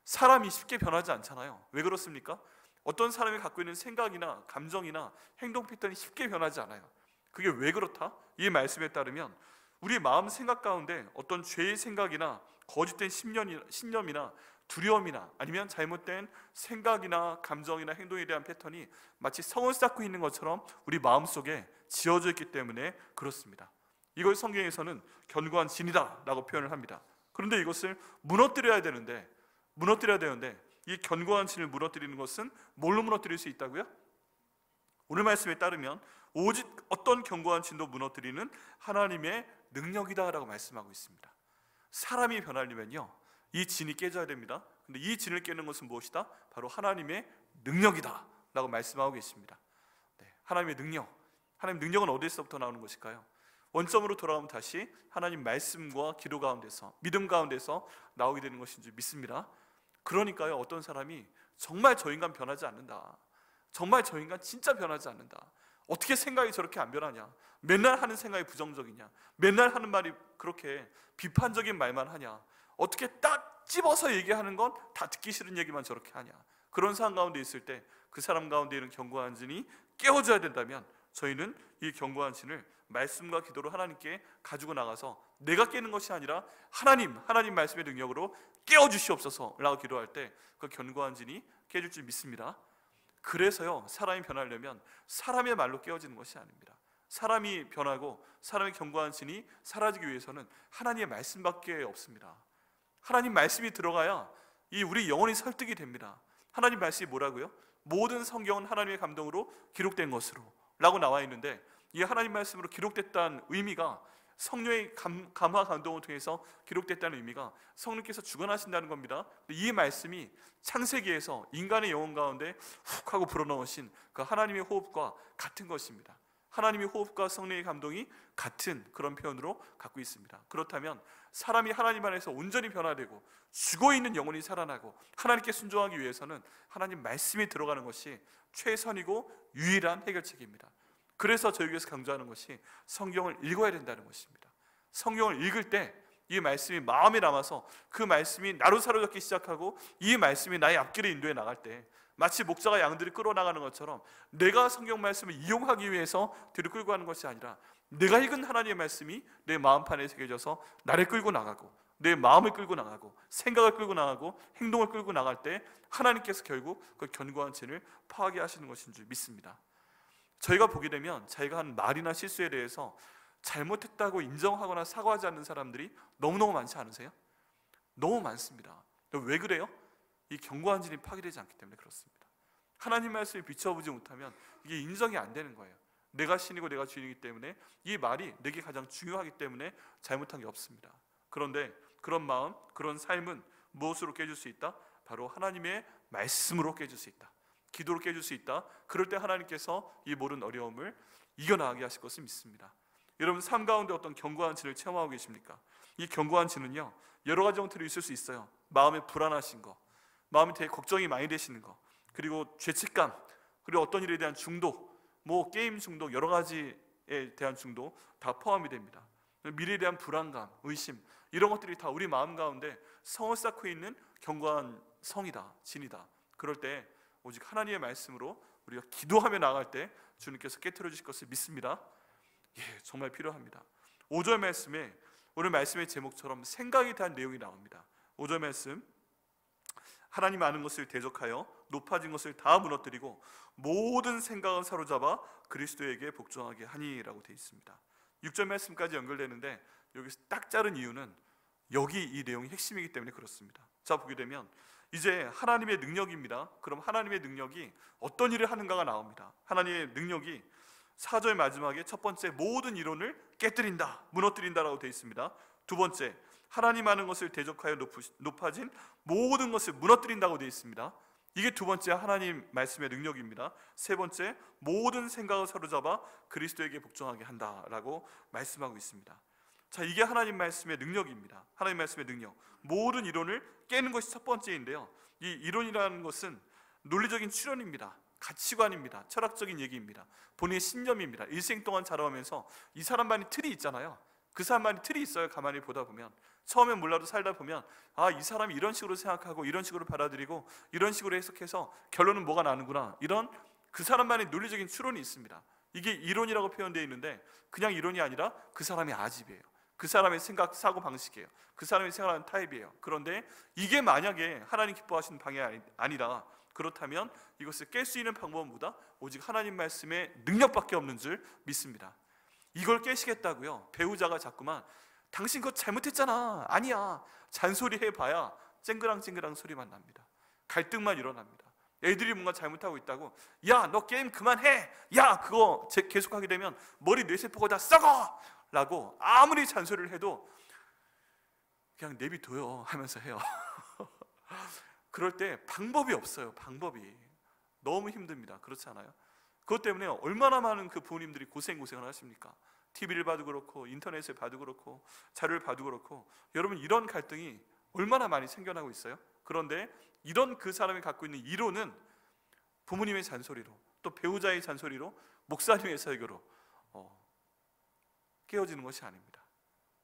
사람이 쉽게 변하지 않잖아요. 왜 그렇습니까? 어떤 사람이 갖고 있는 생각이나 감정이나 행동 패턴이 쉽게 변하지 않아요. 그게 왜 그렇다? 이 말씀에 따르면 우리 마음 생각 가운데 어떤 죄의 생각이나 거짓된 신념이나 두려움이나 아니면 잘못된 생각이나 감정이나 행동에 대한 패턴이 마치 성을 쌓고 있는 것처럼 우리 마음속에 지어져 있기 때문에 그렇습니다. 이걸 성경에서는 견고한 진이다 라고 표현을 합니다. 그런데 이것을 무너뜨려야 되는데 이 견고한 진을 무너뜨리는 것은 뭘로 무너뜨릴 수 있다고요? 오늘 말씀에 따르면 오직 어떤 견고한 진도 무너뜨리는 하나님의 능력이다 라고 말씀하고 있습니다. 사람이 변하려면요, 이 진이 깨져야 됩니다. 근데 이 진을 깨는 것은 무엇이다? 바로 하나님의 능력이다 라고 말씀하고 계십니다. 하나님의 능력, 하나님의 능력은 어디서부터 나오는 것일까요? 원점으로 돌아오면 다시 하나님 말씀과 기도 가운데서, 믿음 가운데서 나오게 되는 것인 줄 믿습니다. 그러니까요, 어떤 사람이 정말 저 인간 변하지 않는다, 정말 저 인간 진짜 변하지 않는다, 어떻게 생각이 저렇게 안 변하냐, 맨날 하는 생각이 부정적이냐, 맨날 하는 말이 그렇게 비판적인 말만 하냐, 어떻게 딱 집어서 얘기하는 건 다 듣기 싫은 얘기만 저렇게 하냐, 그런 상황 가운데 있을 때 그 사람 가운데 있는 견고한 진이 깨워져야 된다면 저희는 이 견고한 진을 말씀과 기도로 하나님께 가지고 나가서 내가 깨는 것이 아니라 하나님 말씀의 능력으로 깨워주시옵소서 라고 기도할 때 그 견고한 진이 깨질 줄 믿습니다. 그래서요, 사람이 변하려면 사람의 말로 깨어지는 것이 아닙니다. 사람이 변하고 사람의 견고한 진이 사라지기 위해서는 하나님의 말씀밖에 없습니다. 하나님 말씀이 들어가야 이 우리 영혼이 설득이 됩니다. 하나님 말씀이 뭐라고요? 모든 성경은 하나님의 감동으로 기록된 것으로 라고 나와 있는데, 이 하나님 말씀으로 기록됐다는 의미가 성령의 감화 감동을 통해서 기록됐다는 의미가 성령께서 주관하신다는 겁니다. 이 말씀이 창세기에서 인간의 영혼 가운데 훅 하고 불어넣으신 그 하나님의 호흡과 같은 것입니다. 하나님의 호흡과 성령의 감동이 같은 그런 표현으로 갖고 있습니다. 그렇다면 사람이 하나님 안에서 온전히 변화되고 죽어있는 영혼이 살아나고 하나님께 순종하기 위해서는 하나님 말씀이 들어가는 것이 최선이고 유일한 해결책입니다. 그래서 저에게서 강조하는 것이 성경을 읽어야 된다는 것입니다. 성경을 읽을 때 이 말씀이 마음에 남아서 그 말씀이 나로 사로잡기 시작하고 이 말씀이 나의 앞길을 인도해 나갈 때 마치 목자가 양들을 끌어나가는 것처럼 내가 성경 말씀을 이용하기 위해서 뒤를 끌고 가는 것이 아니라 내가 읽은 하나님의 말씀이 내 마음판에 새겨져서 나를 끌고 나가고 내 마음을 끌고 나가고 생각을 끌고 나가고 행동을 끌고 나갈 때 하나님께서 결국 그 견고한 진을 파하게 하시는 것인 줄 믿습니다. 저희가 보게 되면 자기가 한 말이나 실수에 대해서 잘못했다고 인정하거나 사과하지 않는 사람들이 너무너무 많지 않으세요? 너무 많습니다. 왜 그래요? 이 견고한 진이 파괴되지 않기 때문에 그렇습니다. 하나님 말씀을 비춰보지 못하면 이게 인정이 안 되는 거예요. 내가 신이고 내가 주인이기 때문에 이 말이 내게 가장 중요하기 때문에 잘못한 게 없습니다. 그런데 그런 마음, 그런 삶은 무엇으로 깨질 수 있다? 바로 하나님의 말씀으로 깨질 수 있다. 기도로 깨질 수 있다. 그럴 때 하나님께서 이 모든 어려움을 이겨나가게 하실 것을 믿습니다. 여러분 삶 가운데 어떤 견고한 진을 체험하고 계십니까? 이 견고한 진은요 여러 가지 형태로 있을 수 있어요. 마음에 불안하신 거, 마음이 되게 걱정이 많이 되시는 거, 그리고 죄책감, 그리고 어떤 일에 대한 중독, 뭐 게임 중독, 여러 가지에 대한 중독 다 포함이 됩니다. 미래에 대한 불안감, 의심, 이런 것들이 다 우리 마음 가운데 성을 쌓고 있는 견고한 성이다, 진이다. 그럴 때 오직 하나님의 말씀으로 우리가 기도하며 나아갈 때 주님께서 깨트려 주실 것을 믿습니다. 예, 정말 필요합니다. 5절 말씀에 오늘 말씀의 제목처럼 생각에 대한 내용이 나옵니다. 5절 말씀, 하나님 아는 것을 대적하여 높아진 것을 다 무너뜨리고 모든 생각을 사로잡아 그리스도에게 복종하게 하니라고 되어 있습니다. 6절 말씀까지 연결되는데 여기서 딱 자른 이유는 여기 이 내용이 핵심이기 때문에 그렇습니다. 자, 보게 되면 이제 하나님의 능력입니다. 그럼 하나님의 능력이 어떤 일을 하는가가 나옵니다. 하나님의 능력이 4절 마지막에 첫 번째 모든 이론을 깨뜨린다, 무너뜨린다라고 되어 있습니다. 두 번째 하나님 아는 것을 대적하여 높아진 모든 것을 무너뜨린다고 되어 있습니다. 이게 두 번째 하나님 말씀의 능력입니다. 세 번째 모든 생각을 사로잡아 그리스도에게 복종하게 한다라고 말씀하고 있습니다. 자, 이게 하나님 말씀의 능력입니다. 하나님 말씀의 능력, 모든 이론을 깨는 것이 첫 번째인데요, 이 이론이라는 것은 논리적인 추론입니다. 가치관입니다. 철학적인 얘기입니다. 본인의 신념입니다. 일생 동안 자라오면서 이 사람만의 틀이 있잖아요. 그 사람만의 틀이 있어요. 가만히 보다 보면 처음엔 몰라도 살다 보면 아, 이 사람이 이런 식으로 생각하고 이런 식으로 받아들이고 이런 식으로 해석해서 결론은 뭐가 나는구나, 이런 그 사람만의 논리적인 추론이 있습니다. 이게 이론이라고 표현되어 있는데 그냥 이론이 아니라 그 사람의 아집이에요. 그 사람의 생각, 사고 방식이에요. 그 사람이 생각하는 타입이에요. 그런데 이게 만약에 하나님 기뻐하시는 방향이 아니라, 그렇다면 이것을 깰 수 있는 방법은 뭐다? 오직 하나님 말씀의 능력밖에 없는 줄 믿습니다. 이걸 깨시겠다고요? 배우자가 자꾸만 당신 그거 잘못했잖아, 아니야, 잔소리 해봐야 쨍그랑쨍그랑 소리만 납니다. 갈등만 일어납니다. 애들이 뭔가 잘못하고 있다고, 야 너 게임 그만해, 야 그거 계속하게 되면 머리 뇌세포가 다 썩어 라고 아무리 잔소리를 해도 그냥 내비둬요 하면서 해요. 그럴 때 방법이 없어요. 방법이 너무 힘듭니다. 그렇지 않아요? 그것 때문에 얼마나 많은 그 부모님들이 고생을 하십니까? TV를 봐도 그렇고 인터넷을 봐도 그렇고 자료를 봐도 그렇고, 여러분 이런 갈등이 얼마나 많이 생겨나고 있어요. 그런데 이런 그 사람이 갖고 있는 이론은 부모님의 잔소리로, 또 배우자의 잔소리로, 목사님의 설교로 깨어지는 것이 아닙니다.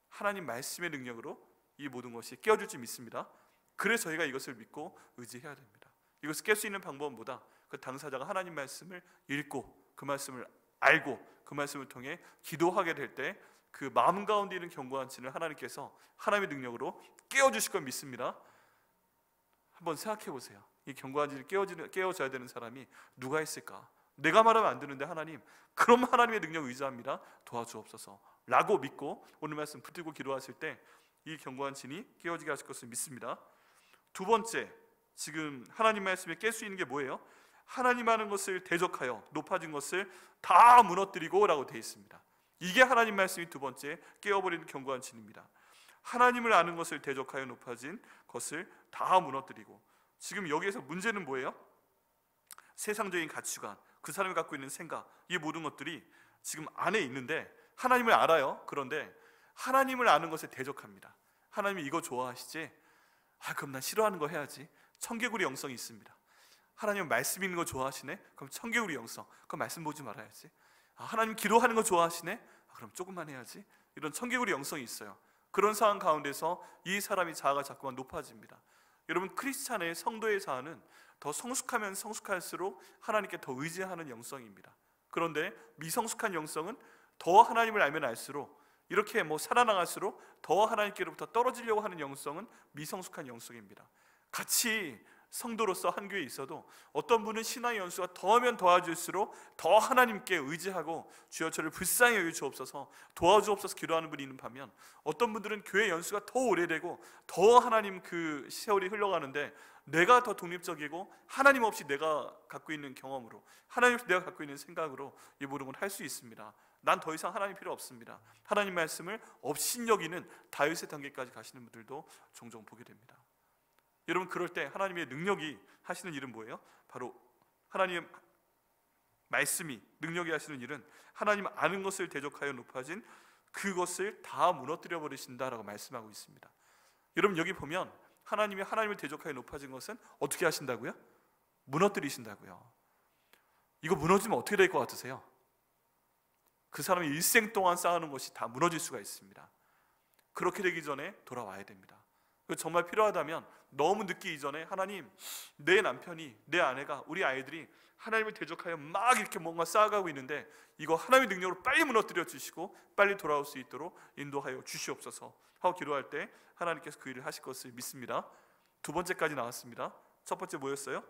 하나님 말씀의 능력으로 이 모든 것이 깨어질 줄 믿습니다. 그래서 저희가 이것을 믿고 의지해야 됩니다. 이것을 깰 수 있는 방법은 뭐다? 그 당사자가 하나님 말씀을 읽고 그 말씀을 알고 그 말씀을 통해 기도하게 될 때 그 마음 가운데 있는 견고한 진을 하나님께서 하나님의 능력으로 깨워주실 걸 믿습니다. 한번 생각해 보세요. 이 견고한 진을 깨워줘야 되는 사람이 누가 있을까? 내가 말하면 안 되는데 하나님, 그럼 하나님의 능력 의지합니다. 도와주옵소서 라고 믿고 오늘 말씀 붙들고 기도하실 때 이 견고한 진이 깨어지게 하실 것을 믿습니다. 두 번째, 지금 하나님 말씀에 깰 수 있는 게 뭐예요? 하나님 하는 것을 대적하여 높아진 것을 다 무너뜨리고 라고 되어 있습니다. 이게 하나님 말씀이 두 번째 깨어버리는 견고한 진입니다. 하나님을 아는 것을 대적하여 높아진 것을 다 무너뜨리고. 지금 여기에서 문제는 뭐예요? 세상적인 가치관, 그 사람이 갖고 있는 생각, 이 모든 것들이 지금 안에 있는데 하나님을 알아요. 그런데 하나님을 아는 것에 대적합니다. 하나님이 이거 좋아하시지? 그럼 난 싫어하는 거 해야지. 청개구리 영성이 있습니다. 하나님 말씀 읽는 거 좋아하시네? 그럼 청개구리 영성, 그럼 말씀 보지 말아야지. 하나님 기도하는 거 좋아하시네? 그럼 조금만 해야지. 이런 청개구리 영성이 있어요. 그런 상황 가운데서 이 사람이 자아가 자꾸만 높아집니다. 여러분, 크리스찬의 성도의 자아는 더 성숙하면 성숙할수록 하나님께 더 의지하는 영성입니다. 그런데 미성숙한 영성은 더 하나님을 알면 알수록, 이렇게 살아나갈수록 더 하나님께로부터 떨어지려고 하는 영성은 미성숙한 영성입니다. 같이 성도로서 한 교회에 있어도 어떤 분은 신앙의 연수가 더하면 더해질수록 더 하나님께 의지하고 주여 저를 불쌍히 여겨 주옵소서, 도와주옵소서 기도하는 분이 있는 반면, 어떤 분들은 교회 연수가 더 오래되고 더 하나님 그 세월이 흘러가는데 내가 더 독립적이고 하나님 없이 내가 갖고 있는 경험으로, 하나님 없이 내가 갖고 있는 생각으로 이 모든 걸 할 수 있습니다. 난 더 이상 하나님 필요 없습니다. 하나님 말씀을 업신여기는 다윗의 단계까지 가시는 분들도 종종 보게 됩니다. 여러분, 그럴 때 하나님의 능력이 하시는 일은 뭐예요? 바로 하나님 말씀이 능력이 하시는 일은 하나님 아는 것을 대적하여 높아진 그것을 다 무너뜨려 버리신다라고 말씀하고 있습니다. 여러분, 여기 보면 하나님이 하나님을 대적하여 높아진 것은 어떻게 하신다고요? 무너뜨리신다고요. 이거 무너지면 어떻게 될 것 같으세요? 그 사람이 일생 동안 쌓아놓은 것이 다 무너질 수가 있습니다. 그렇게 되기 전에 돌아와야 됩니다. 정말 필요하다면 너무 늦기 이전에 하나님, 내 남편이, 내 아내가, 우리 아이들이 하나님을 대적하여 막 이렇게 뭔가 쌓아가고 있는데 이거 하나님의 능력으로 빨리 무너뜨려 주시고 빨리 돌아올 수 있도록 인도하여 주시옵소서 하고 기도할 때 하나님께서 그 일을 하실 것을 믿습니다. 두 번째까지 나왔습니다. 첫 번째 뭐였어요?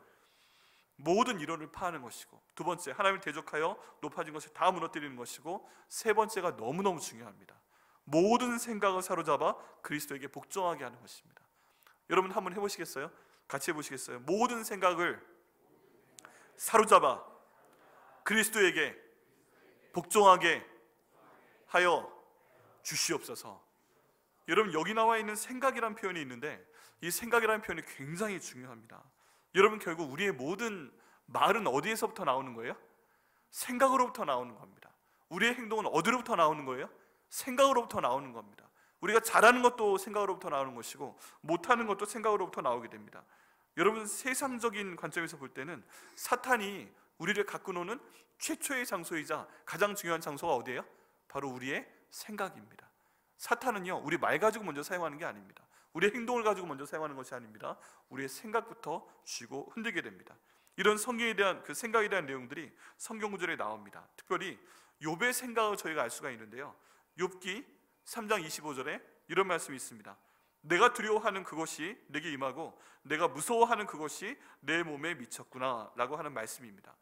모든 이론을 파하는 것이고, 두 번째 하나님을 대적하여 높아진 것을 다 무너뜨리는 것이고, 세 번째가 너무너무 중요합니다. 모든 생각을 사로잡아 그리스도에게 복종하게 하는 것입니다. 여러분 한번 해보시겠어요? 같이 해보시겠어요? 모든 생각을 사로잡아 그리스도에게 복종하게 하여 주시옵소서. 여러분, 여기 나와 있는 생각이라는 표현이 있는데 이 생각이라는 표현이 굉장히 중요합니다. 여러분, 결국 우리의 모든 말은 어디에서부터 나오는 거예요? 생각으로부터 나오는 겁니다. 우리의 행동은 어디로부터 나오는 거예요? 생각으로부터 나오는 겁니다. 우리가 잘하는 것도 생각으로부터 나오는 것이고 못하는 것도 생각으로부터 나오게 됩니다. 여러분, 세상적인 관점에서 볼 때는 사탄이 우리를 갖고 노는 최초의 장소이자 가장 중요한 장소가 어디예요? 바로 우리의 생각입니다. 사탄은요, 우리 말 가지고 먼저 사용하는 게 아닙니다. 우리의 행동을 가지고 먼저 사용하는 것이 아닙니다. 우리의 생각부터 쥐고 흔들게 됩니다. 이런 성경에 대한 그 생각에 대한 내용들이 성경 구절에 나옵니다. 특별히 욥의 생각을 저희가 알 수가 있는데요, 욥기 3장 25절에 이런 말씀이 있습니다. 내가 두려워하는 그것이 내게 임하고 내가 무서워하는 그것이 내 몸에 미쳤구나 라고 하는 말씀입니다.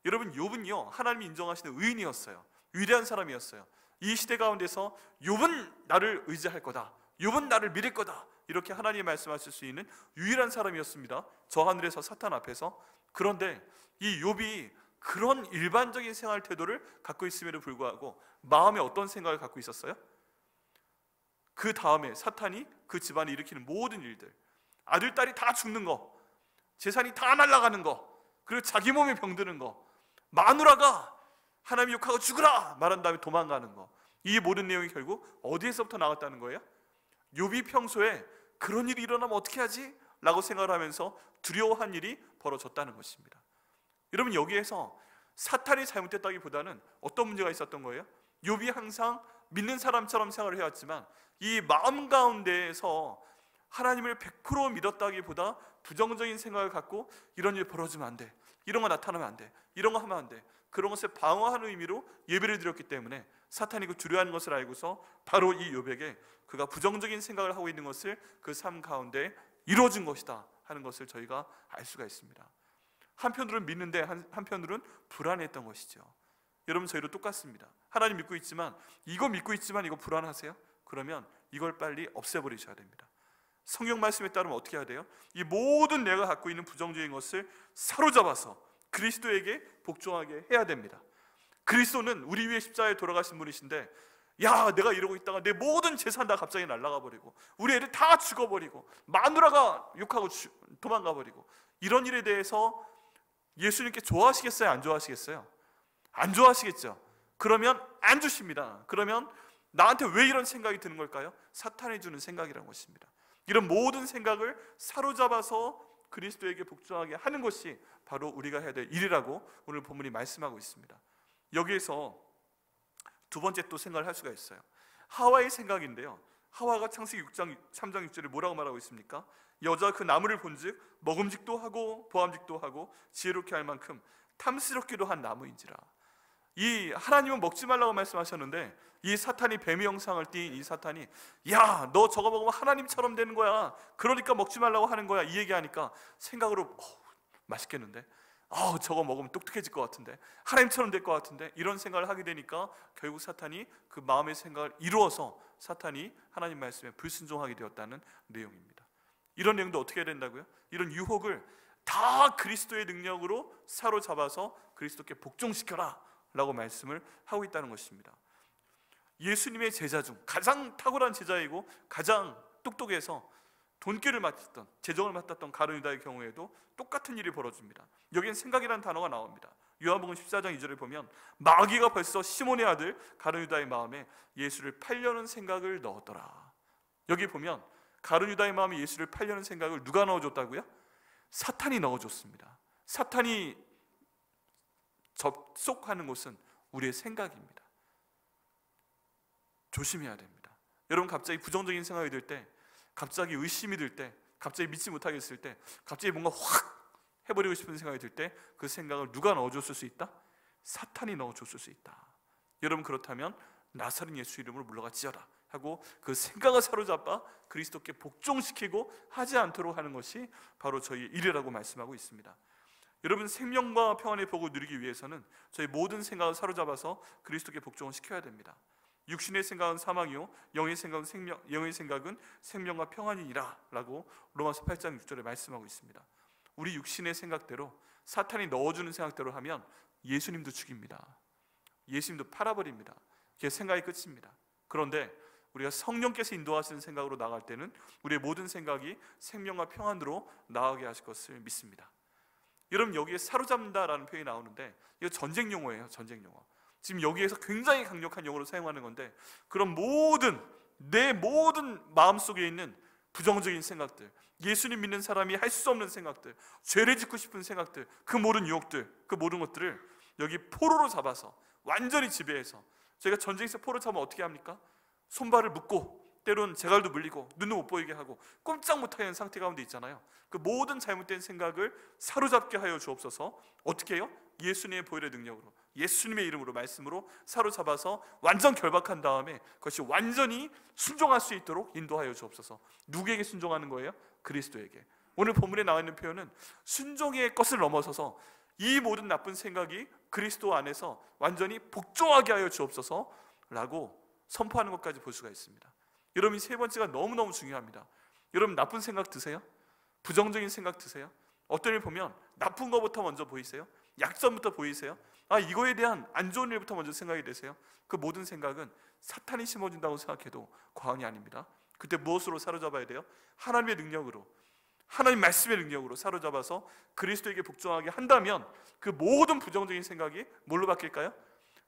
여러분, 욥은요 하나님이 인정하시는 의인이었어요. 위대한 사람이었어요. 이 시대 가운데서 욥은 나를 의지할 거다, 욥은 나를 믿을 거다, 이렇게 하나님이 말씀하실 수 있는 유일한 사람이었습니다. 저 하늘에서 사탄 앞에서. 그런데 이 욥이 그런 일반적인 생활 태도를 갖고 있음에도 불구하고 마음에 어떤 생각을 갖고 있었어요? 그 다음에 사탄이 그 집안에 일으키는 모든 일들, 아들, 딸이 다 죽는 거, 재산이 다 날아가는 거, 그리고 자기 몸에 병드는 거, 마누라가 하나님 욕하고 죽으라 말한 다음에 도망가는 거, 이 모든 내용이 결국 어디에서부터 나왔다는 거예요? 욥이 평소에 그런 일이 일어나면 어떻게 하지? 라고 생각을 하면서 두려워한 일이 벌어졌다는 것입니다. 여러분, 여기에서 사탄이 잘못됐다기보다는 어떤 문제가 있었던 거예요? 욥이 항상 믿는 사람처럼 생활을 해왔지만 이 마음 가운데에서 하나님을 100% 믿었다기보다 부정적인 생각을 갖고 이런 일 벌어지면 안 돼, 이런 거 나타나면 안 돼, 이런 거 하면 안 돼, 그런 것을 방어하는 의미로 예배를 드렸기 때문에 사탄이 그 두려워하는 것을 알고서 바로 이 욥에게 그가 부정적인 생각을 하고 있는 것을 그 삶 가운데 이루어진 것이다 하는 것을 저희가 알 수가 있습니다. 한편으로는 믿는데 한편으로는 불안했던 것이죠. 여러분, 저희도 똑같습니다. 하나님 믿고 있지만 이거 불안하세요? 그러면 이걸 빨리 없애버리셔야 됩니다. 성경 말씀에 따르면 어떻게 해야 돼요? 이 모든 내가 갖고 있는 부정적인 것을 사로잡아서 그리스도에게 복종하게 해야 됩니다. 그리스도는 우리 위해 십자가에 돌아가신 분이신데, 야, 내가 이러고 있다가 내 모든 재산 다 갑자기 날아가 버리고 우리 애들 다 죽어버리고 마누라가 욕하고 도망가 버리고, 이런 일에 대해서 예수님께 좋아하시겠어요? 안 좋아하시겠어요? 안 좋아하시겠죠. 그러면 안 주십니다. 그러면 나한테 왜 이런 생각이 드는 걸까요? 사탄이 주는 생각이라는 것입니다. 이런 모든 생각을 사로잡아서 그리스도에게 복종하게 하는 것이 바로 우리가 해야 될 일이라고 오늘 본문이 말씀하고 있습니다. 여기에서 두 번째 또 생각을 할 수가 있어요. 하와의 생각인데요, 하와가 창세기 6장 3장 6절에 뭐라고 말하고 있습니까? 여자가 그 나무를 본즉 먹음직도 하고 보암직도 하고 지혜롭게 할 만큼 탐스럽기도 한 나무인지라. 이 하나님은 먹지 말라고 말씀하셨는데, 이 사탄이 뱀의 형상을 띈 이 사탄이, 야, 너 저거 먹으면 하나님처럼 되는 거야, 그러니까 먹지 말라고 하는 거야, 이 얘기하니까 생각으로 맛있겠는데, 저거 먹으면 똑똑해질 것 같은데, 하나님처럼 될 것 같은데, 이런 생각을 하게 되니까 결국 사탄이 그 마음의 생각을 이루어서 사탄이 하나님 말씀에 불순종하게 되었다는 내용입니다. 이런 내용도 어떻게 해야 된다고요? 이런 유혹을 다 그리스도의 능력으로 사로잡아서 그리스도께 복종시켜라 라고 말씀을 하고 있다는 것입니다. 예수님의 제자 중 가장 탁월한 제자이고 가장 똑똑해서 돈꾀를 맡았던, 재정을 맡았던 가룟 유다의 경우에도 똑같은 일이 벌어집니다. 여기엔 생각이라는 단어가 나옵니다. 요한복음 14장 2절에 보면 마귀가 벌써 시몬의 아들 가룟 유다의 마음에 예수를 팔려는 생각을 넣었더라. 여기 보면 가룟 유다의 마음에 예수를 팔려는 생각을 누가 넣어줬다고요? 사탄이 넣어줬습니다. 사탄이 접속하는 곳은 우리의 생각입니다. 조심해야 됩니다. 여러분, 갑자기 부정적인 생각이 들 때, 갑자기 의심이 들 때, 갑자기 믿지 못하겠을 때, 갑자기 뭔가 확 해버리고 싶은 생각이 들 때, 그 생각을 누가 넣어줬을 수 있다? 사탄이 넣어줬을 수 있다. 여러분, 그렇다면 나사렛 예수 이름으로 물러가 지어라 하고 그 생각을 사로잡아 그리스도께 복종시키고 하지 않도록 하는 것이 바로 저희의 일이라고 말씀하고 있습니다. 여러분, 생명과 평안의 복을 누리기 위해서는 저희 모든 생각을 사로잡아서 그리스도께 복종을 시켜야 됩니다. 육신의 생각은 사망이요 영의 생각은 생명과 평안이니라 라고 로마서 8장 6절에 말씀하고 있습니다. 우리 육신의 생각대로, 사탄이 넣어주는 생각대로 하면 예수님도 죽입니다. 예수님도 팔아버립니다. 그게 생각이 끝입니다. 그런데 우리가 성령께서 인도하시는 생각으로 나갈 때는 우리의 모든 생각이 생명과 평안으로 나아가게 하실 것을 믿습니다. 여러분, 여기에 사로잡는다라는 표현이 나오는데 이거 전쟁 용어예요. 전쟁 용어. 지금 여기에서 굉장히 강력한 용어로 사용하는 건데, 그런 내 모든 마음속에 있는 부정적인 생각들, 예수님 믿는 사람이 할 수 없는 생각들, 죄를 짓고 싶은 생각들, 그 모든 유혹들, 그 모든 것들을 여기 포로로 잡아서 완전히 지배해서, 저희가 전쟁에서 포로 잡으면 어떻게 합니까? 손발을 묶고 때로는 재갈도 물리고 눈도 못 보이게 하고 꼼짝 못하는 상태 가운데 있잖아요. 그 모든 잘못된 생각을 사로잡게 하여 주옵소서. 어떻게 해요? 예수님의 보혈의 능력으로, 예수님의 이름으로, 말씀으로 사로잡아서 완전 결박한 다음에 그것이 완전히 순종할 수 있도록 인도하여 주옵소서. 누구에게 순종하는 거예요? 그리스도에게. 오늘 본문에 나와 있는 표현은 순종의 것을 넘어서서 이 모든 나쁜 생각이 그리스도 안에서 완전히 복종하게 하여 주옵소서 라고 선포하는 것까지 볼 수가 있습니다. 여러분, 이 세 번째가 너무너무 중요합니다. 여러분, 나쁜 생각 드세요? 부정적인 생각 드세요? 어떤 일 보면 나쁜 것부터 먼저 보이세요? 약점부터 보이세요? 이거에 대한 안 좋은 일부터 먼저 생각이 되세요? 그 모든 생각은 사탄이 심어준다고 생각해도 과언이 아닙니다. 그때 무엇으로 사로잡아야 돼요? 하나님의 능력으로, 하나님 말씀의 능력으로 사로잡아서 그리스도에게 복종하게 한다면 그 모든 부정적인 생각이 뭘로 바뀔까요?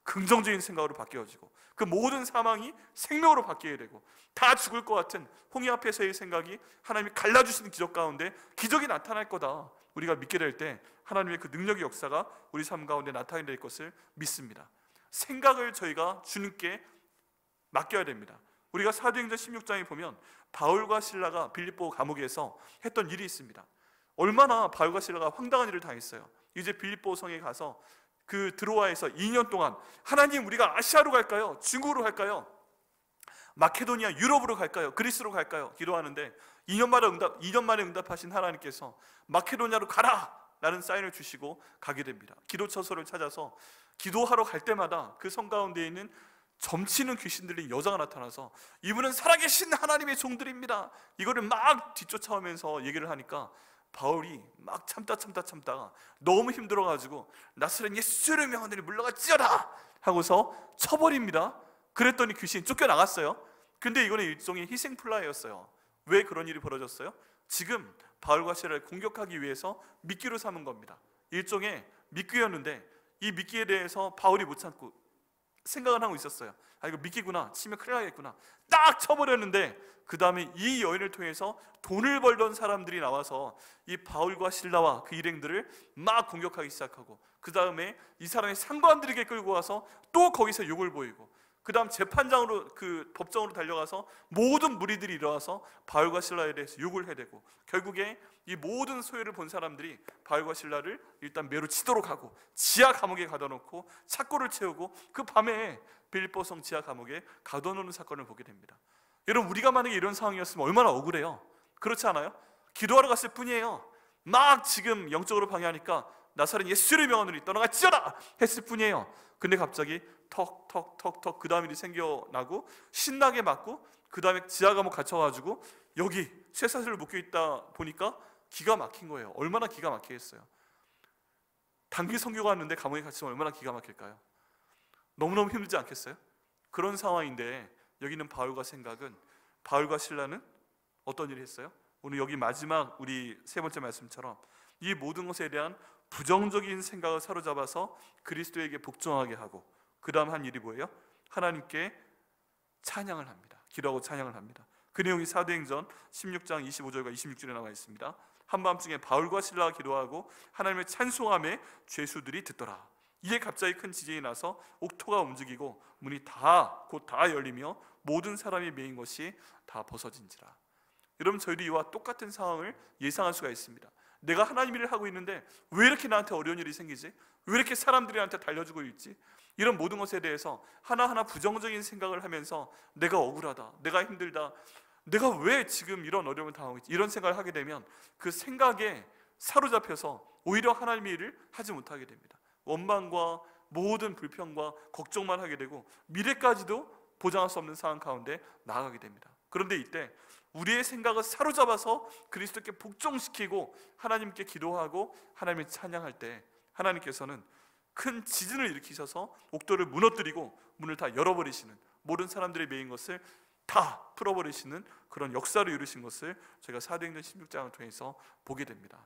긍정적인 생각으로 바뀌어지고, 그 모든 사망이 생명으로 바뀌게 되고, 다 죽을 것 같은 홍해 앞에서의 생각이 하나님이 갈라주시는 기적 가운데 기적이 나타날 거다, 우리가 믿게 될 때 하나님의 그 능력의 역사가 우리 삶 가운데 나타나게 될 것을 믿습니다. 생각을 저희가 주님께 맡겨야 됩니다. 우리가 사도행전 16장에 보면 바울과 실라가 빌립보 감옥에서 했던 일이 있습니다. 얼마나 바울과 실라가 황당한 일을 당했어요. 이제 빌립보 성에 가서 그 드로아에서 2년 동안 하나님, 우리가 아시아로 갈까요? 중국으로 갈까요? 마케도니아, 유럽으로 갈까요? 그리스로 갈까요? 기도하는데 2년 만에 응답하신 하나님께서 마케도니아로 가라! 라는 사인을 주시고 가게 됩니다. 기도 처소를 찾아서 기도하러 갈 때마다 그 성 가운데 있는 점치는 귀신 들린 여자가 나타나서 이분은 살아계신 하나님의 종들입니다. 이거를 막 뒤쫓아오면서 얘기를 하니까 바울이 막 참다가 너무 힘들어가지고 나사렛 예수를 명하노니 물러가 찌어라 하고서 쳐버립니다. 그랬더니 귀신이 쫓겨나갔어요. 근데 이거는 일종의 희생플라이였어요. 왜 그런 일이 벌어졌어요? 지금 바울과 시라를 공격하기 위해서 미끼로 삼은 겁니다. 일종의 미끼였는데 이 미끼에 대해서 바울이 못 참고 생각을 하고 있었어요. 아, 이거 미끼구나, 치면 큰일 나겠구나. 딱 쳐버렸는데 그 다음에 이 여인을 통해서 돈을 벌던 사람들이 나와서 이 바울과 실라와 그 일행들을 막 공격하기 시작하고, 그 다음에 이 사람의 상관들에게 끌고 와서 또 거기서 욕을 보이고, 그 다음 재판장으로, 그 법정으로 달려가서 모든 무리들이 일어나서 바울과 실라에 대해서 욕을 해대고, 결국에 이 모든 소외를 본 사람들이 바울과 실라를 일단 매로 치도록 하고 지하 감옥에 가둬놓고 착고를 채우고 그 밤에 빌립보성 지하 감옥에 가둬놓는 사건을 보게 됩니다. 여러분, 우리가 만약에 이런 상황이었으면 얼마나 억울해요. 그렇지 않아요? 기도하러 갔을 뿐이에요. 막 지금 영적으로 방해하니까 나사렛 예수를 명하노니 떠나가찌어라 했을 뿐이에요. 근데 갑자기 턱 그 다음 일이 생겨나고 신나게 맞고, 그 다음에 지하 감옥 갇혀가지고 여기 쇠사슬로 묶여있다 보니까 기가 막힌 거예요. 얼마나 기가 막히겠어요. 단기 선교가 왔는데 감옥에 갇히면 얼마나 기가 막힐까요? 너무너무 힘들지 않겠어요? 그런 상황인데 여기 있는 바울과 실라는 어떤 일을 했어요? 오늘 여기 마지막 우리 세 번째 말씀처럼 이 모든 것에 대한 부정적인 생각을 사로잡아서 그리스도에게 복종하게 하고, 그 다음 한 일이 뭐예요? 하나님께 찬양을 합니다. 기도하고 찬양을 합니다. 그 내용이 사도행전 16장 25절과 26절에 나와 있습니다. 한밤중에 바울과 실라가 기도하고 하나님의 찬송함에 죄수들이 듣더라. 이에 갑자기 큰 지진이 나서 옥토가 움직이고 문이 곧 다 열리며 모든 사람이 메인 것이 다 벗어진지라. 여러분, 저희도 이와 똑같은 상황을 예상할 수가 있습니다. 내가 하나님 일을 하고 있는데 왜 이렇게 나한테 어려운 일이 생기지? 왜 이렇게 사람들이 나한테 달려주고 있지? 이런 모든 것에 대해서 하나하나 부정적인 생각을 하면서 내가 억울하다, 내가 힘들다, 내가 왜 지금 이런 어려움을 당하고 있지? 이런 생각을 하게 되면 그 생각에 사로잡혀서 오히려 하나님의 일을 하지 못하게 됩니다. 원망과 모든 불평과 걱정만 하게 되고 미래까지도 보장할 수 없는 상황 가운데 나아가게 됩니다. 그런데 이때 우리의 생각을 사로잡아서 그리스도께 복종시키고 하나님께 기도하고 하나님을 찬양할 때 하나님께서는 큰 지진을 일으키셔서 옥도를 무너뜨리고 문을 다 열어버리시는, 모든 사람들의 메인 것을 다 풀어버리시는 그런 역사를 이루신 것을 저희가 사도행전 16장을 통해서 보게 됩니다.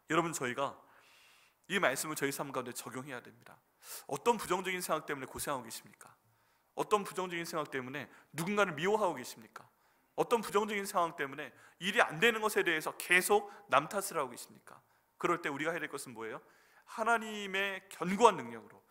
여러분, 저희가 이 말씀을 저희 삶 가운데 적용해야 됩니다. 어떤 부정적인 생각 때문에 고생하고 계십니까? 어떤 부정적인 생각 때문에 누군가를 미워하고 계십니까? 어떤 부정적인 상황 때문에 일이 안 되는 것에 대해서 계속 남 탓을 하고 계십니까? 그럴 때 우리가 해야 될 것은 뭐예요? 하나님의 견고한 능력으로,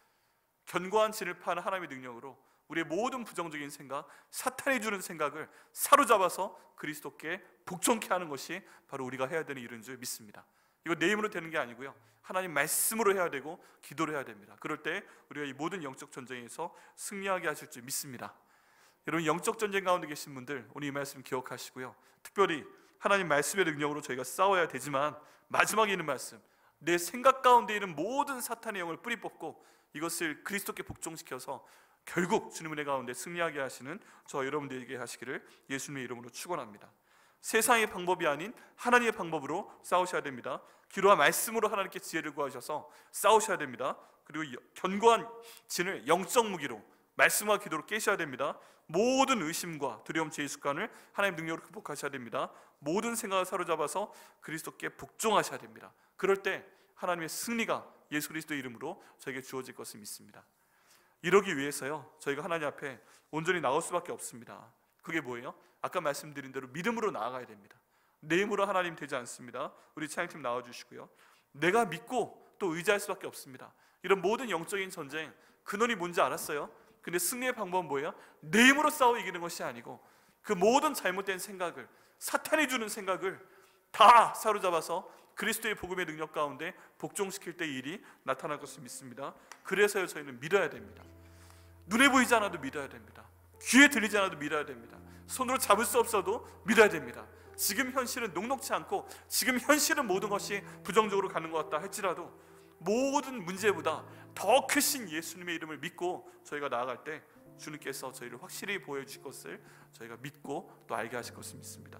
견고한 진을파하는 하나님의 능력으로 우리의 모든 부정적인 생각, 사탄이 주는 생각을 사로잡아서 그리스도께 복종케 하는 것이 바로 우리가 해야 되는 일인 줄 믿습니다. 이거 내 힘으로 되는 게 아니고요, 하나님 말씀으로 해야 되고 기도를 해야 됩니다. 그럴 때 우리가 이 모든 영적 전쟁에서 승리하게 하실 줄 믿습니다. 여러분, 영적 전쟁 가운데 계신 분들 오늘 이 말씀 기억하시고요, 특별히 하나님 말씀의 능력으로 저희가 싸워야 되지만 마지막에 있는 말씀, 내 생각 가운데 있는 모든 사탄의 영을 뿌리 뽑고 이것을 그리스도께 복종시켜서 결국 주님의 은혜 가운데 승리하게 하시는 저 여러분들에게 하시기를 예수님의 이름으로 축원합니다. 세상의 방법이 아닌 하나님의 방법으로 싸우셔야 됩니다. 기도와 말씀으로 하나님께 지혜를 구하셔서 싸우셔야 됩니다. 그리고 견고한 진을 영적 무기로 말씀과 기도로 깨셔야 됩니다. 모든 의심과 두려움, 죄의 습관을 하나님 능력으로 극복하셔야 됩니다. 모든 생각을 사로잡아서 그리스도께 복종하셔야 됩니다. 그럴 때 하나님의 승리가 예수 그리스도의 이름으로 저에게 주어질 것을 믿습니다. 이러기 위해서요, 저희가 하나님 앞에 온전히 나올 수밖에 없습니다. 그게 뭐예요? 아까 말씀드린 대로 믿음으로 나아가야 됩니다. 내 힘으로 하나님 되지 않습니다. 우리 찬양팀 나와주시고요. 내가 믿고 또 의지할 수밖에 없습니다. 이런 모든 영적인 전쟁 근원이 뭔지 알았어요. 근데 승리의 방법은 뭐예요? 내 힘으로 싸워 이기는 것이 아니고 그 모든 잘못된 생각을, 사탄이 주는 생각을 다 사로잡아서 그리스도의 복음의 능력 가운데 복종시킬 때 일이 나타날 것을 믿습니다. 그래서요, 저희는 믿어야 됩니다. 눈에 보이지 않아도 믿어야 됩니다. 귀에 들리지 않아도 믿어야 됩니다. 손으로 잡을 수 없어도 믿어야 됩니다. 지금 현실은 녹록치 않고 지금 현실은 모든 것이 부정적으로 가는 것 같다 할지라도 모든 문제보다 더 크신 예수님의 이름을 믿고 저희가 나아갈 때 주님께서 저희를 확실히 보여주실 것을 저희가 믿고 또 알게 하실 것을 믿습니다.